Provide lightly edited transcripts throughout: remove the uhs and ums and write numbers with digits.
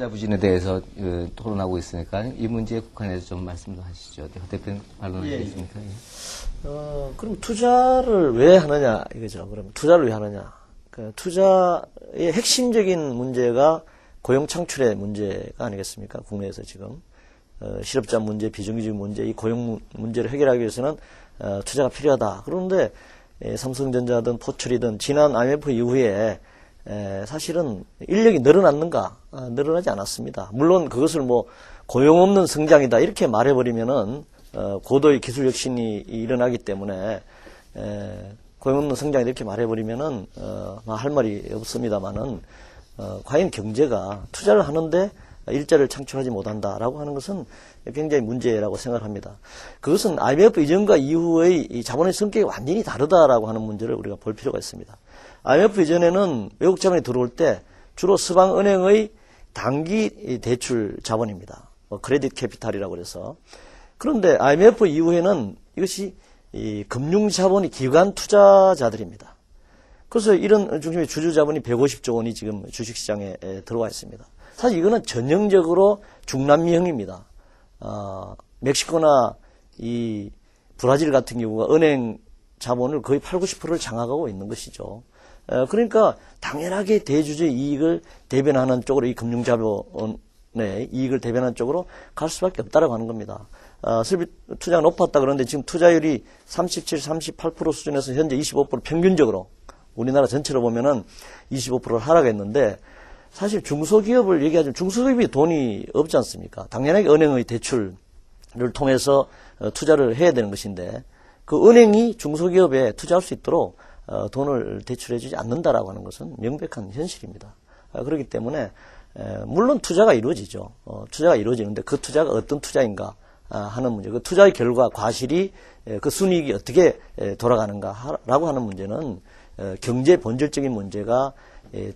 투자 부진에 대해서 토론하고 있으니까 이 문제에 국한해서 좀 말씀도 하시죠. 대표님 반론하시겠습니까? 그럼 투자를 왜 하느냐 이거죠. 그럼 투자를 왜 하느냐? 그 투자의 핵심적인 문제가 고용 창출의 문제가 아니겠습니까? 국내에서 지금 실업자 문제, 비정규직 문제, 이 고용 문제를 해결하기 위해서는 투자가 필요하다. 그런데 삼성전자든 포철이든 지난 IMF 이후에 사실은 인력이 늘어났는가? 늘어나지 않았습니다. 물론 그것을 뭐 고용 없는 성장이다 이렇게 말해버리면은 고도의 기술 혁신이 일어나기 때문에 고용 없는 성장 이렇게 말해버리면은 할 말이 없습니다만은 과연 경제가 투자를 하는데 일자리를 창출하지 못한다라고 하는 것은 굉장히 문제라고 생각합니다. 그것은 IMF 이전과 이후의 이 자본의 성격이 완전히 다르다라고 하는 문제를 우리가 볼 필요가 있습니다. IMF 이전에는 외국 자본이 들어올 때 주로 서방은행의 단기 대출 자본입니다. 크레딧 캐피탈이라고 그래서. 그런데 IMF 이후에는 이것이 이 금융 자본이 기관 투자자들입니다. 그래서 이런 중심의 주주 자본이 150조 원이 지금 주식시장에 들어와 있습니다. 사실 이거는 전형적으로 중남미형입니다. 멕시코나 이 브라질 같은 경우가 은행 자본을 거의 8, 90%를 장악하고 있는 것이죠. 그러니까 당연하게 대주주의 이익을 대변하는 쪽으로 이 금융자본의 이익을 대변하는 쪽으로 갈 수밖에 없다라고 하는 겁니다. 설비 투자가 높았다 그러는데 지금 투자율이 37, 38% 수준에서 현재 25% 평균적으로 우리나라 전체로 보면은 25%를 하락했는데 사실 중소기업을 얘기하자면 중소기업이 돈이 없지 않습니까? 당연하게 은행의 대출을 통해서 투자를 해야 되는 것인데 그 은행이 중소기업에 투자할 수 있도록 돈을 대출해주지 않는다라고 하는 것은 명백한 현실입니다. 그렇기 때문에 물론 투자가 이루어지죠. 투자가 이루어지는데 그 투자가 어떤 투자인가 하는 문제, 그 투자의 결과 과실이 그 순이익이 어떻게 돌아가는가라고 하는 문제는 경제 본질적인 문제가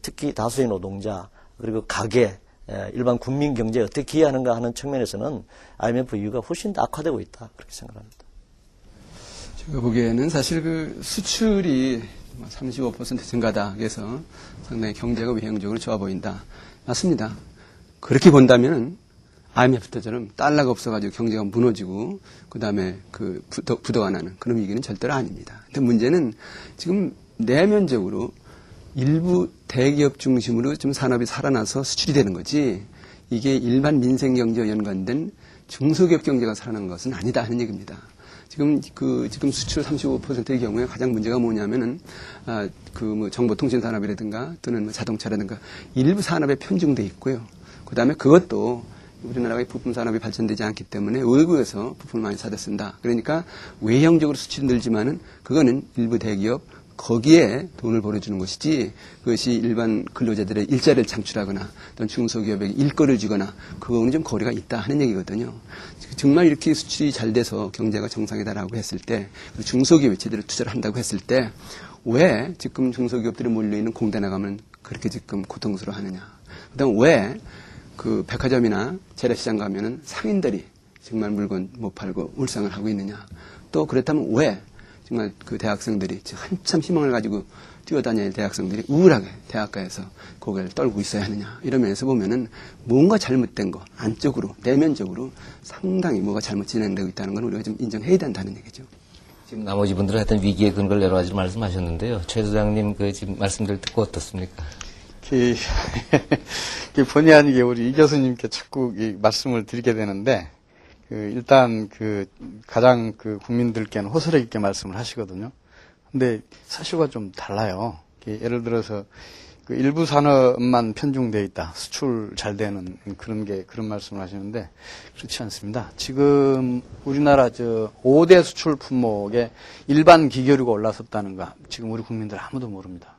특히 다수의 노동자 그리고 가계 일반 국민 경제에 어떻게 기여하는가 하는 측면에서는 IMF 이유가 훨씬 더 악화되고 있다 그렇게 생각합니다. 제가 보기에는 사실 그 수출이 35% 증가다. 그래서 상당히 경제가 외형적으로 좋아 보인다. 맞습니다. 그렇게 본다면 IMF 때처럼 달러가 없어가지고 경제가 무너지고 그 다음에 그 부도가 나는 그런 위기는 절대로 아닙니다. 근데 문제는 지금 내면적으로 일부 대기업 중심으로 좀 산업이 살아나서 수출이 되는 거지 이게 일반 민생 경제와 연관된 중소기업 경제가 살아난 것은 아니다 하는 얘기입니다. 지금 수출 35%의 경우에 가장 문제가 뭐냐면은 뭐 정보통신 산업이라든가 또는 뭐 자동차라든가 일부 산업에 편중돼 있고요. 그 다음에 그것도 우리나라가 부품 산업이 발전되지 않기 때문에 외국에서 부품을 많이 사다 쓴다. 그러니까 외형적으로 수출이 늘지만은 그거는 일부 대기업 거기에 돈을 벌어주는 것이지 그것이 일반 근로자들의 일자리를 창출하거나 또는 중소기업에게 일거리를 주거나 그거는 좀 거리가 있다 하는 얘기거든요. 정말 이렇게 수출이 잘 돼서 경제가 정상이다라고 했을 때 중소기업이 제대로 투자를 한다고 했을 때 왜 지금 중소기업들이 몰려있는 공대 나가면 그렇게 지금 고통스러워하느냐. 그다음 왜 그 백화점이나 재래시장 가면은 상인들이 정말 물건 못 팔고 울상을 하고 있느냐. 또 그렇다면 왜 정말 그 대학생들이 한참 희망을 가지고 뛰어다닐 대학생들이 우울하게 대학가에서 고개를 떨고 있어야 하느냐. 이런 면에서 보면은 뭔가 잘못된 거, 안쪽으로, 내면적으로 상당히 뭐가 잘못 진행되고 있다는 건 우리가 좀 인정해야 된다는 얘기죠. 지금 나머지 분들은 하여튼 위기의 근거를 여러 가지로 말씀하셨는데요. 최 소장님 그 지금 말씀들 듣고 어떻습니까? 본의 아니게 우리 이 교수님께 자꾸 이 말씀을 드리게 되는데, 일단 가장 국민들께는 호소력 있게 말씀을 하시거든요. 근데 사실과 좀 달라요. 예를 들어서 일부 산업만 편중되어 있다. 수출 잘 되는 그런 말씀을 하시는데 그렇지 않습니다. 지금 우리나라 5대 수출 품목에 일반 기계류가 올라섰다는 거 지금 우리 국민들 아무도 모릅니다.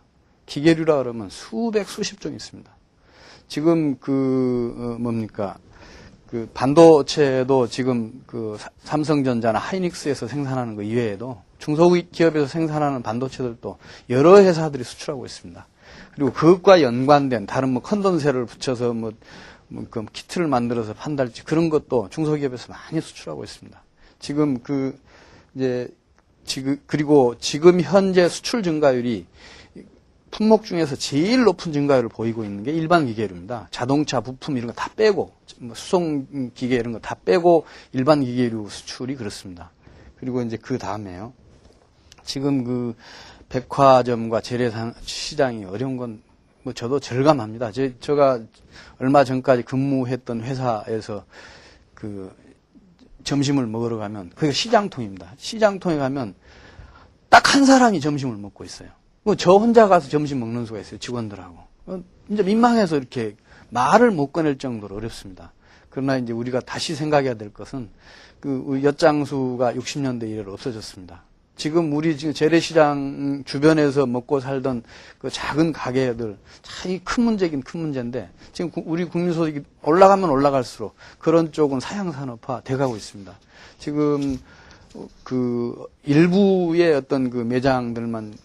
기계류라 그러면 수백 수십 종 있습니다. 지금 반도체도 지금 삼성전자나 하이닉스에서 생산하는 거 이외에도 중소기업에서 생산하는 반도체들도 여러 회사들이 수출하고 있습니다. 그리고 그것과 연관된 다른 컨덴서를 붙여서 키트를 만들어서 판달지 그런 것도 중소기업에서 많이 수출하고 있습니다. 그리고 지금 현재 수출 증가율이 품목 중에서 제일 높은 증가율을 보이고 있는 게 일반 기계류입니다. 자동차 부품 이런 거 다 빼고 수송 기계 이런 거 다 빼고 일반 기계류 수출이 그렇습니다. 그리고 이제 그 다음에요. 지금 그 백화점과 재래시장이 어려운 건 뭐 저도 절감합니다. 제가 얼마 전까지 근무했던 회사에서 그 점심을 먹으러 가면 그게 시장통입니다. 시장통에 가면 딱 한 사람이 점심을 먹고 있어요. 저 혼자 가서 점심 먹는 수가 있어요. 직원들하고. 이제 민망해서 이렇게 말을 못 꺼낼 정도로 어렵습니다. 그러나 이제 우리가 다시 생각해야 될 것은 그 엿장수가 60년대 이래로 없어졌습니다. 지금 우리 지금 재래시장 주변에서 먹고 살던 그 작은 가게들 참 큰 문제긴 큰 문제인데 지금 우리 국민소득이 올라가면 올라갈수록 그런 쪽은 사양산업화 돼가고 있습니다. 지금 그 일부의 어떤 그 매장들만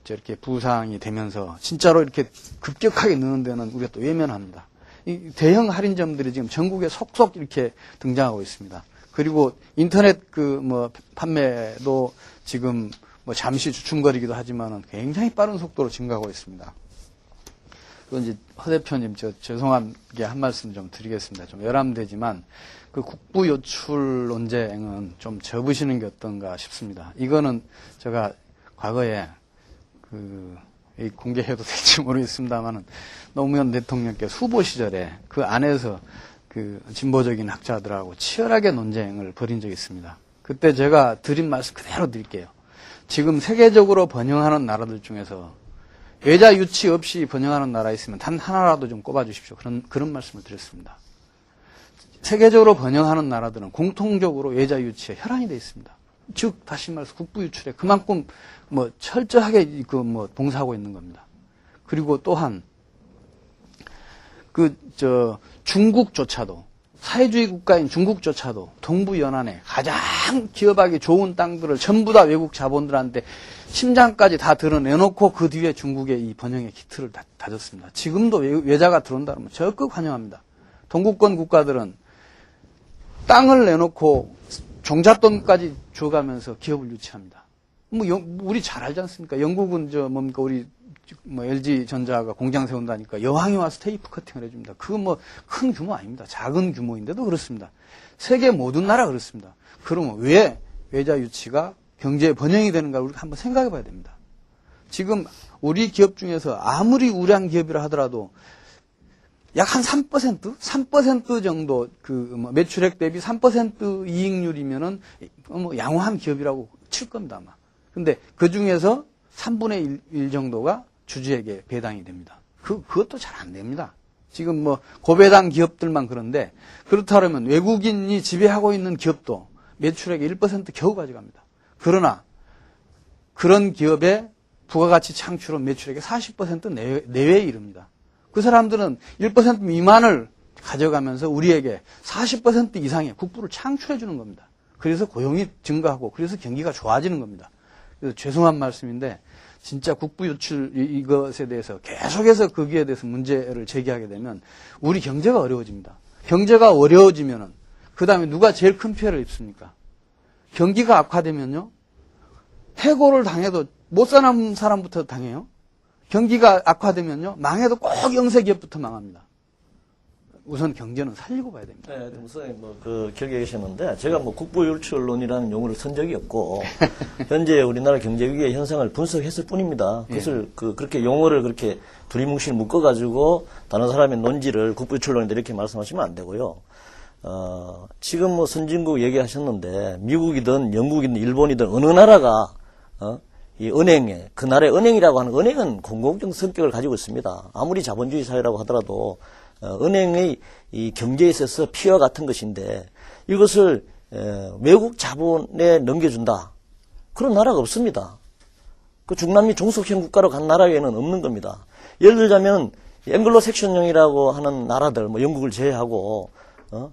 저렇게 부상이 되면서 진짜로 이렇게 급격하게 느는 데는 우리가 또 외면합니다. 이 대형 할인점들이 지금 전국에 속속 이렇게 등장하고 있습니다. 그리고 인터넷 판매도 지금 뭐 잠시 주춤거리기도 하지만은 굉장히 빠른 속도로 증가하고 있습니다. 그건 이제 허 대표님 죄송하게 한 말씀 좀 드리겠습니다. 좀 열암되지만 그 국부 요출 논쟁은 좀 접으시는 게 어떤가 싶습니다. 이거는 제가 과거에 공개해도 될지 모르겠습니다만은 노무현 대통령께서 후보 시절에 그 안에서 그 진보적인 학자들하고 치열하게 논쟁을 벌인 적이 있습니다. 그때 제가 드린 말씀 그대로 드릴게요. 지금 세계적으로 번영하는 나라들 중에서 외자 유치 없이 번영하는 나라 있으면 단 하나라도 좀 꼽아주십시오. 그런 말씀을 드렸습니다. 세계적으로 번영하는 나라들은 공통적으로 외자 유치에 혈안이 되어 있습니다. 즉 다시 말해서 국부 유출에 그만큼 철저하게 봉사하고 있는 겁니다. 그리고 또한 중국조차도 사회주의 국가인 중국조차도 동부 연안에 가장 기업하기 좋은 땅들을 전부 다 외국 자본들한테 심장까지 다 드러내놓고 그 뒤에 중국의 이 번영의 기틀을 다졌습니다. 지금도 외자가 들어온다면 적극 환영합니다. 동구권 국가들은 땅을 내놓고 종잣돈까지 줘가면서 기업을 유치합니다. 우리 잘 알지 않습니까? 영국은 우리 LG전자가 공장 세운다니까 여왕이 와서 테이프 커팅을 해줍니다. 그거 큰 규모 아닙니다. 작은 규모인데도 그렇습니다. 세계 모든 나라 그렇습니다. 그러면 왜 외자 유치가 경제의 번영이 되는가 우리가 한번 생각해 봐야 됩니다. 지금 우리 기업 중에서 아무리 우량 기업이라 하더라도 약 한 3% 정도 매출액 대비 3% 이익률이면은 양호한 기업이라고 칠 겁니다, 아마. 근데 그 중에서 3분의 1 정도가 주주에게 배당이 됩니다. 그것도 잘 안 됩니다. 지금 고배당 기업들만 그런데 그렇다면 외국인이 지배하고 있는 기업도 매출액의 1% 겨우 가져갑니다. 그러나 그런 기업의 부가가치 창출은 매출액의 40% 내외에 이릅니다. 그 사람들은 1% 미만을 가져가면서 우리에게 40% 이상의 국부를 창출해 주는 겁니다. 그래서 고용이 증가하고 그래서 경기가 좋아지는 겁니다. 그래서 죄송한 말씀인데 진짜 국부 유출 이것에 대해서 계속해서 거기에 대해서 문제를 제기하게 되면 우리 경제가 어려워집니다. 경제가 어려워지면은 그 다음에 누가 제일 큰 피해를 입습니까? 경기가 악화되면요 해고를 당해도 못 사는 사람부터 당해요. 경기가 악화되면요 망해도 꼭 영세기업부터 망합니다. 우선 경제는 살리고 봐야 됩니다. 네, 우선 기억해 계셨는데 제가 국부유출론이라는 용어를 쓴 적이 없고 현재 우리나라 경제 위기의 현상을 분석했을 뿐입니다. 그것을 그렇게 용어를 그렇게 두리뭉실 묶어가지고 다른 사람의 논지를 국부유출론이다 이렇게 말씀하시면 안 되고요. 지금 선진국 얘기하셨는데 미국이든 영국이든 일본이든 어느 나라가 이 은행에 그 나라의 은행이라고 하는 은행은 공공적 성격을 가지고 있습니다. 아무리 자본주의 사회라고 하더라도 은행의 이 경제에 있어서 피와 같은 것인데 이것을 외국 자본에 넘겨준다. 그런 나라가 없습니다. 그 중남미 종속형 국가로 간 나라 외에는 없는 겁니다. 예를 들자면 앵글로 섹션형이라고 하는 나라들, 영국을 제외하고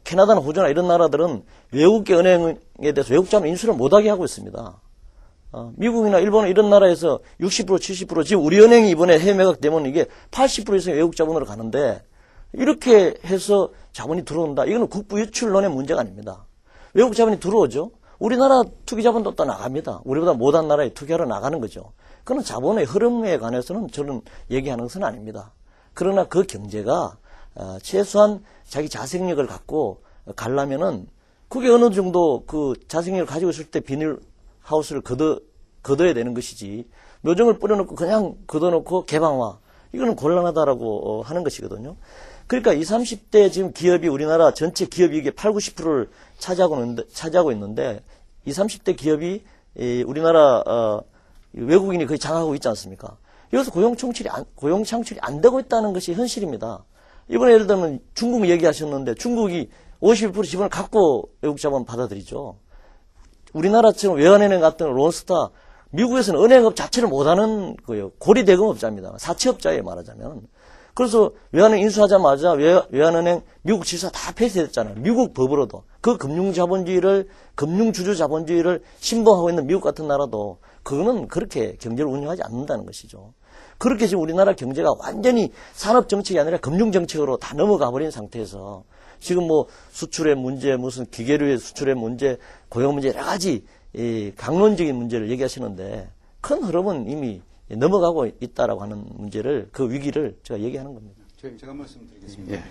캐나다나 호주나 이런 나라들은 외국계 은행에 대해서 외국 자본 인수를 못하게 하고 있습니다. 미국이나 일본 이런 나라에서 60% 70% 지금 우리 은행이 이번에 해외 매각되면 이게 80% 이상의 외국 자본으로 가는데 이렇게 해서 자본이 들어온다. 이거는 국부 유출론의 문제가 아닙니다. 외국 자본이 들어오죠. 우리나라 투기 자본도 또 나갑니다. 우리보다 못한 나라에 투기하러 나가는 거죠. 그건 자본의 흐름에 관해서는 저는 얘기하는 것은 아닙니다. 그러나 그 경제가 최소한 자기 자생력을 갖고 가려면은 그게 어느 정도 그 자생력을 가지고 있을 때 비닐하우스를 걷어야 되는 것이지 묘정을 뿌려놓고 그냥 걷어놓고 개방화 이거는 곤란하다라고 하는 것이거든요. 그러니까 20, 30대 지금 기업이 우리나라 전체 기업 이익의 8, 90%를 차지하고 있는데 20, 30대 기업이 우리나라 외국인이 거의 장악하고 있지 않습니까? 여기서 고용 창출이 안 되고 있다는 것이 현실입니다. 이번에 예를 들면 중국 얘기하셨는데 중국이 51% 지분을 갖고 외국 자본 받아들이죠. 우리나라처럼 외환은행 같은 론스타, 미국에서는 은행업 자체를 못하는 거예요. 고리대금업자입니다. 사채업자예요, 말하자면. 그래서 외환은행 인수하자마자 외환은행 미국 지사 다 폐쇄됐잖아요. 미국 법으로도. 그 금융주주 자본주의를 신봉하고 있는 미국 같은 나라도 그거는 그렇게 경제를 운영하지 않는다는 것이죠. 그렇게 지금 우리나라 경제가 완전히 산업정책이 아니라 금융정책으로 다 넘어가 버린 상태에서 지금 뭐 수출의 문제, 무슨 기계류의 수출의 문제, 고용 문제 여러 가지 강론적인 문제를 얘기하시는데 큰 흐름은 이미 넘어가고 있다라고 하는 문제를 그 위기를 제가 얘기하는 겁니다. 제가 말씀드리겠습니다. 예.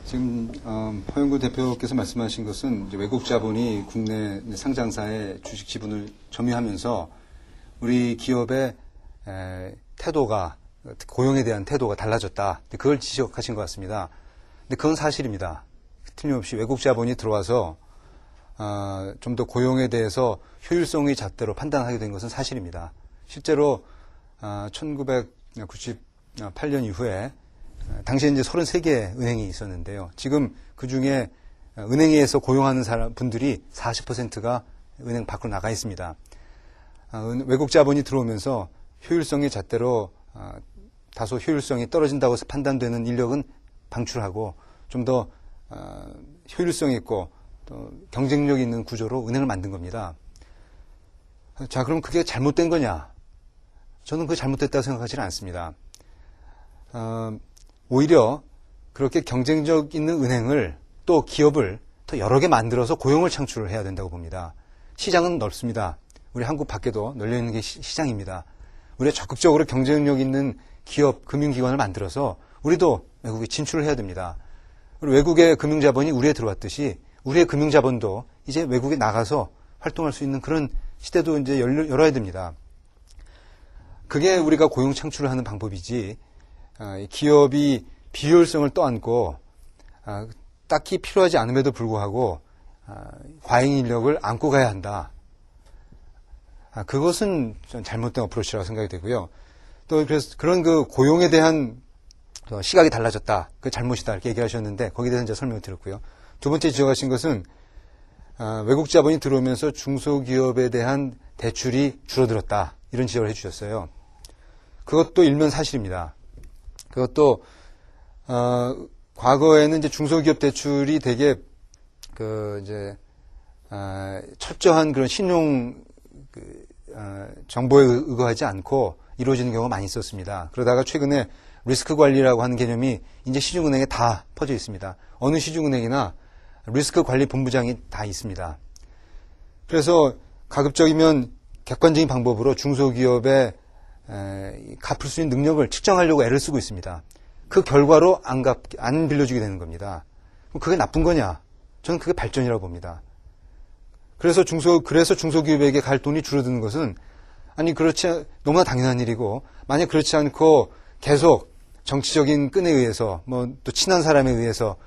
지금 허영구 대표께서 말씀하신 것은 이제 외국 자본이 국내 상장사의 주식 지분을 점유하면서 우리 기업의 태도가 고용에 대한 태도가 달라졌다. 그걸 지적하신 것 같습니다. 근데 그건 사실입니다. 틀림없이 외국 자본이 들어와서 좀 더 고용에 대해서 효율성의 잣대로 판단하게 된 것은 사실입니다. 실제로 1998년 이후에 당시에 이제 33개 은행이 있었는데요. 지금 그 중에 은행에서 고용하는 분들이 40%가 은행 밖으로 나가 있습니다. 외국 자본이 들어오면서 효율성의 잣대로 다소 효율성이 떨어진다고 판단되는 인력은 방출하고 좀 더 효율성 있고 또 경쟁력 있는 구조로 은행을 만든 겁니다. 자, 그럼 그게 잘못된 거냐? 저는 그게 잘못됐다고 생각하지는 않습니다. 오히려 그렇게 경쟁력 있는 은행을 또 기업을 더 여러 개 만들어서 고용을 창출을 해야 된다고 봅니다. 시장은 넓습니다. 우리 한국 밖에도 널려있는 게 시장입니다. 우리가 적극적으로 경쟁력 있는 기업, 금융기관을 만들어서 우리도 외국에 진출을 해야 됩니다. 그리고 외국의 금융자본이 우리에 들어왔듯이 우리의 금융자본도 이제 외국에 나가서 활동할 수 있는 그런 시대도 이제 열어야 됩니다. 그게 우리가 고용 창출을 하는 방법이지, 기업이 비효율성을 떠안고, 딱히 필요하지 않음에도 불구하고, 과잉 인력을 안고 가야 한다. 그것은 좀 잘못된 어프로치라고 생각이 되고요. 또 그래서 그런 그 고용에 대한 시각이 달라졌다. 그 잘못이다. 이렇게 얘기하셨는데 거기에 대해서 이제 설명을 드렸고요. 두 번째 지적하신 것은 외국 자본이 들어오면서 중소기업에 대한 대출이 줄어들었다. 이런 지적을 해주셨어요. 그것도 일면 사실입니다. 그것도 과거에는 이제 중소기업 대출이 되게 철저한 그런 신용 정보에 의거하지 않고 이루어지는 경우가 많이 있었습니다. 그러다가 최근에 리스크 관리라고 하는 개념이 이제 시중은행에 다 퍼져 있습니다. 어느 시중은행이나 리스크 관리 본부장이 다 있습니다. 그래서 가급적이면 객관적인 방법으로 중소기업의 갚을 수 있는 능력을 측정하려고 애를 쓰고 있습니다. 그 결과로 안 빌려주게 되는 겁니다. 그럼 그게 나쁜 거냐? 저는 그게 발전이라고 봅니다. 그래서 중소기업에게 갈 돈이 줄어드는 것은 너무나 당연한 일이고, 만약 그렇지 않고 계속 정치적인 끈에 의해서, 또 친한 사람에 의해서,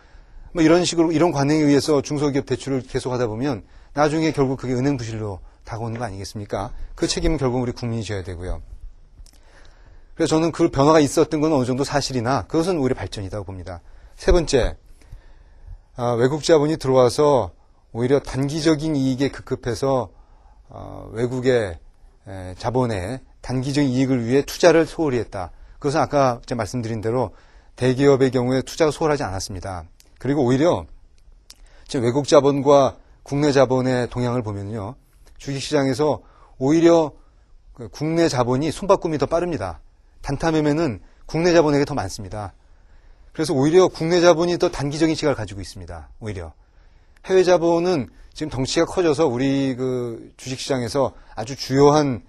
이런 식으로, 이런 관행에 의해서 중소기업 대출을 계속 하다 보면 나중에 결국 그게 은행 부실로 다가오는 거 아니겠습니까? 그 책임은 결국 우리 국민이 져야 되고요. 그래서 저는 그 변화가 있었던 건 어느 정도 사실이나 그것은 오히려 발전이라고 봅니다. 세 번째, 외국 자본이 들어와서 오히려 단기적인 이익에 급급해서 외국의 자본의 단기적인 이익을 위해 투자를 소홀히 했다. 그것은 아까 제가 말씀드린 대로 대기업의 경우에 투자가 소홀하지 않았습니다. 그리고 오히려 지금 외국 자본과 국내 자본의 동향을 보면요, 주식시장에서 오히려 국내 자본이 손바꿈이 더 빠릅니다. 단타 매매는 국내 자본에게 더 많습니다. 그래서 오히려 국내 자본이 더 단기적인 시각을 가지고 있습니다. 오히려 해외 자본은 지금 덩치가 커져서 우리 그 주식시장에서 아주 주요한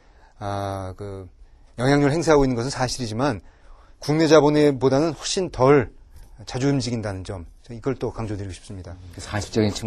영향력을 행사하고 있는 것은 사실이지만 국내 자본보다는 훨씬 덜 자주 움직인다는 점, 이걸 또 강조드리고 싶습니다. 사실적인 측면